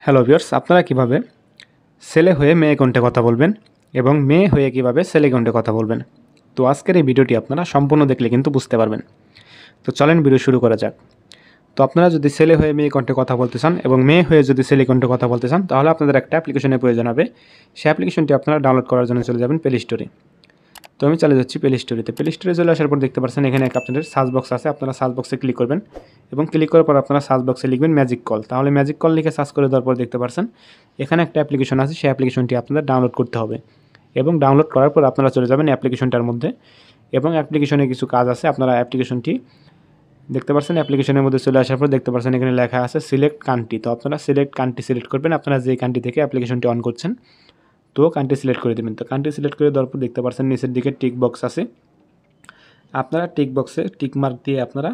Hello viewers, আপনারা কিভাবে ছেলে হয়ে মেয়ে কণ্ঠে কথা বলবেন এবং মেয়ে হয়ে কিভাবে ছেলে কণ্ঠে কথা বলবেন। তো আজকের এই ভিডিওটি আপনারা সম্পূর্ণ দেখলে কিন্তু বুঝতে পারবেন। তো চলেন ভিডিও শুরু করা যাক। তো আপনারা যদি ছেলে হয়ে মেয়ে কণ্ঠে কথা বলতে চান এবং মেয়ে হয়ে যদি ছেলে কণ্ঠে কথা বলতে চান, তাহলে আপনাদের একটা অ্যাপ্লিকেশনের প্রয়োজন হবে। সেই অ্যাপ্লিকেশনটি আপনারা ডাউনলোড করার জন্য চলে যাবেন প্লে স্টোরে। তো আমি চলে যাচ্ছি প্লে স্টোরেতে। প্লে স্টোরে চলে আসার পর দেখতে পাচ্ছেন এখানে একটা আপনাদের সার্চ বক্স আছে। আপনারা সার্চ বক্সে ক্লিক করবেন এবং ক্লিক করার পর আপনারা সার্চ বক্সে লিখবেন ম্যাজিক কল। তাহলে ম্যাজিক কল লিখে সার্চ করে দেওয়ার পর দেখতে পাচ্ছেন এখানে একটা অ্যাপ্লিকেশন আছে। সেই অ্যাপ্লিকেশনটি আপনাদের ডাউনলোড করতে হবে এবং ডাউনলোড করার পর আপনারা চলে যাবেন অ্যাপ্লিকেশনটার মধ্যে এবং অ্যাপ্লিকেশনে কিছু কাজ আছে। আপনারা অ্যাপ্লিকেশনটি দেখতে পাচ্ছেন। অ্যাপ্লিকেশনের মধ্যে চলে আসার পর দেখতে পাচ্ছেন এখানে লেখা আছে সিলেক্ট কান্ট্রি। তো আপনারা সিলেক্ট কান্ট্রি সিলেক্ট করবেন। আপনারা যে কান্ট্রি থেকে অ্যাপ্লিকেশনটি অন করছেন তো কান্ট্রি সিলেক্ট করে দেবেন। তো কান্ট্রি সিলেক্ট করে দেওয়ার পর দেখতে পাচ্ছেন নিচের দিকে টিক বক্স আছে। আপনারা টিক বক্সে টিক মার্ক দিয়ে আপনারা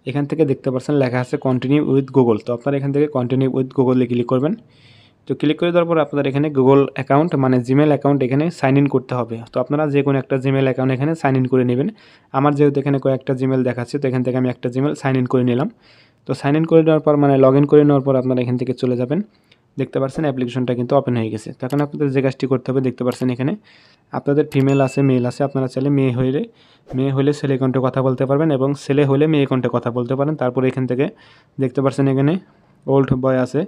এখান থেকে দেখতে পাচ্ছেন লেখা আছে কন্টিনিউ উইথ গুগল। তো আপনারা এখান থেকে কন্টিনিউ উইথ গুগলে ক্লিক করবেন। তো ক্লিক করে দেওয়ার পর আপনাদের এখানে গুগল অ্যাকাউন্ট মানে জিমেল অ্যাকাউন্ট এখানে সাইন ইন করতে হবে। তো আপনারা যে কোনো একটা জিমেল অ্যাকাউন্ট এখানে সাইন ইন করে নেবেন। আমার যেহেতু এখানে কয়েকটা জিমেল দেখাচ্ছে, তো এখান থেকে আমি একটা জিমেল সাইন ইন করে নিলাম। তো সাইন ইন করে নেওয়ার পর মানে লগ ইন করে নেওয়ার পর আপনারা এখান থেকে চলে যাবেন। দেখতে পাচ্ছেন অ্যাপ্লিকেশনটা কিন্তু ওপেন হয়ে গেছে। তো এখন আপনাদের যে কাজটি করতে হবে দেখতে পাচ্ছেন এখানে আপনাদের ফিমেল আছে মেল আছে। আপনারা চাইলে মেয়ে হলে ছেলে কণ্ঠে কথা বলতে পারবেন এবং ছেলে হলে মেয়ে কণ্ঠে কথা বলতে পারেন। তারপরে এখান থেকে দেখতে পাচ্ছেন এখানে ওল্ড বয় আছে।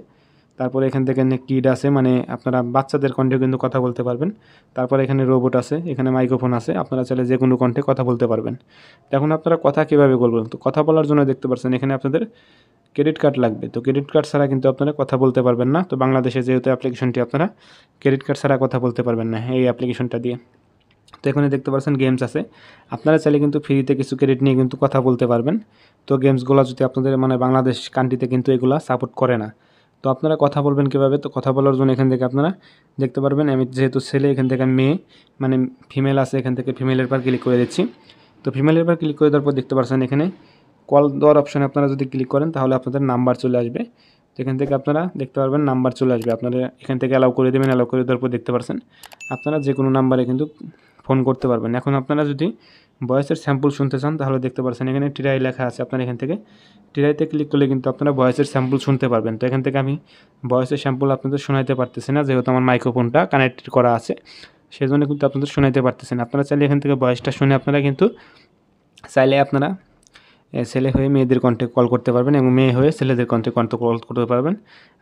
তারপরে এখান থেকে কিড আছে, মানে আপনারা বাচ্চাদের কণ্ঠে কিন্তু কথা বলতে পারবেন। তারপরে এখানে রোবট আছে, এখানে মাইক্রোফোন আছে। আপনারা চাইলে যে কোনো কণ্ঠে কথা বলতে পারবেন। এখন আপনারা কথা কীভাবে বলবেন? তো কথা বলার জন্য দেখতে পাচ্ছেন এখানে আপনাদের ক্রেডিট কার্ড লাগবে। তো ক্রেডিট কার্ড ছাড়া কিন্তু আপনারা কথা বলতে পারবেন না। তো বাংলাদেশে যেহেতু অ্যাপ্লিকেশনটি আপনারা ক্রেডিট কার্ড ছাড়া কথা বলতে পারবেন না এই অ্যাপ্লিকেশনটা দিয়ে। তো এখানে দেখতে পাচ্ছেন গেমস আছে। আপনারা চাইলে কিন্তু ফ্রিতে কিছু ক্রেডিট নিয়ে কিন্তু কথা বলতে পারবেন। তো গেমসগুলো যদি আপনাদের মানে বাংলাদেশ কান্ট্রিতে কিন্তু এগুলা সাপোর্ট করে না। তো আপনারা কথা বলবেন কীভাবে? তো কথা বলার জন্য এখান থেকে আপনারা দেখতে পারবেন আমি যেহেতু ছেলে এখান থেকে মেয়ে মানে ফিমেল আছে, এখান থেকে ফিমেলের পর ক্লিক করে দিচ্ছি। তো ফিমেলের পর ক্লিক করে দেওয়ার পর দেখতে পাচ্ছেন এখানে কল দেওয়ার অপশানে আপনারা যদি ক্লিক করেন তাহলে আপনাদের নাম্বার চলে আসবে। তো এখান থেকে আপনারা দেখতে পারবেন নাম্বার চলে আসবে। আপনারা এখান থেকে অ্যালাউ করে দেবেন। অ্যালাউ করে দেওয়ার পর দেখতে পাচ্ছেন আপনারা যে কোনো নাম্বারে কিন্তু ফোন করতে পারবেন। এখন আপনারা যদি ভয়েসের স্যাম্পল শুনতে চান তাহলে দেখতে পাচ্ছেন এখানে টিরাই লেখা আছে। আপনারা এখান থেকে টিরাইতে ক্লিক করলে কিন্তু আপনারা ভয়েসের স্যাম্পল শুনতে পারবেন। তো এখান থেকে আমি ভয়েসের স্যাম্পল আপনাদের শোনাইতে পারতেছি না, যেহেতু আমার মাইক্রোফোনটা কানেক্টেড করা আছে সেজন্য কিন্তু আপনাদের শোনাইতে পারতেছি না। আপনারা চাইলে এখান থেকে ভয়েসটা শুনে আপনারা কিন্তু চাইলে আপনারা ছেলে হয়ে মেয়েদের কণ্ঠে কল করতে পারবেন এবং মেয়ে হয়ে ছেলেদের কণ্ঠে কল করতে পারবেন।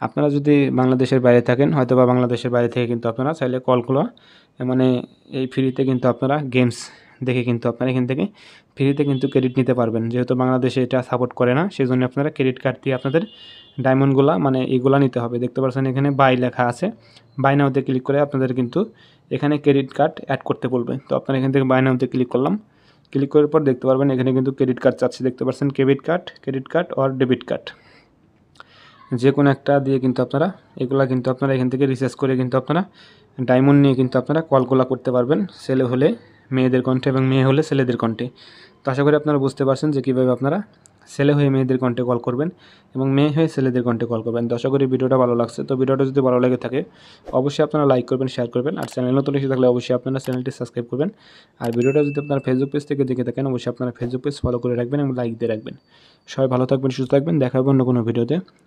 আপনারা যদি বাংলাদেশের বাইরে থাকেন হয়তো বা বাংলাদেশের বাইরে থেকে কিন্তু আপনারা চাইলে কলগুলো মানে এই ফ্রিতে কিন্তু আপনারা গেমস দেখে কিন্তু আপনারা এখান থেকে ফ্রিতে কিন্তু ক্রেডিট নিতে পারবেন। যেহেতু বাংলাদেশে এটা সাপোর্ট করে না সেজন্য আপনারা ক্রেডিট কার্ড দিয়ে আপনাদের ডায়মন্ডগুলো মানে এইগুলো নিতে হবে। দেখতে পাচ্ছেন এখানে বাই লেখা আছে। বাই নাওতে ক্লিক করে আপনাদের কিন্তু এখানে ক্রেডিট কার্ড অ্যাড করতে বলবে। তো আপনারা এখান থেকে বাই নাওতে ক্লিক করলাম। ক্লিক করার পর দেখতে পারবেন এখানে কিন্তু ক্রেডিট কার্ড চাচ্ছে। দেখতে পাচ্ছেন credit card or debit card যে কোনো একটা দিয়ে কিন্তু আপনারা এগুলা কিন্তু আপনারা এখান থেকে রিচার্জ করে কিন্তু আপনারা ডায়মন্ড নিয়ে কিন্তু আপনারা কলগুলা করতে পারবেন ছেলে হলে মেয়েদের কণ্ঠে এবং মেয়ে হলে ছেলেদের কণ্ঠে। তো আশা করি আপনারা বুঝতে পারছেন যে কীভাবে আপনারা ছেলে হয়ে মেয়েদের কণ্ঠে কল করবেন এবং মেয়ে হয়ে ছেলেদের কণ্ঠে কল করবেন। তো আশা করি ভিডিওটা ভালো লাগছে। তো ভিডিওটা যদি ভালো লেগে থাকে অবশ্যই আপনারা লাইক করবেন, শেয়ার করবেন। আর চ্যানেল নতুন এসে থাকলে অবশ্যই আপনারা চ্যানেলটি সাবস্ক্রাইব করবেন। আর ভিডিওটা যদি আপনারা ফেসবুক পেজ থেকে দেখে থাকেন অবশ্যই আপনারা ফেসবুক পেজ ফলো করে রাখবেন এবং লাইক দিয়ে রাখবেন। সবাই ভালো থাকবেন, সুস্থ থাকবেন। দেখা হবে অন্য কোনো ভিডিওতে।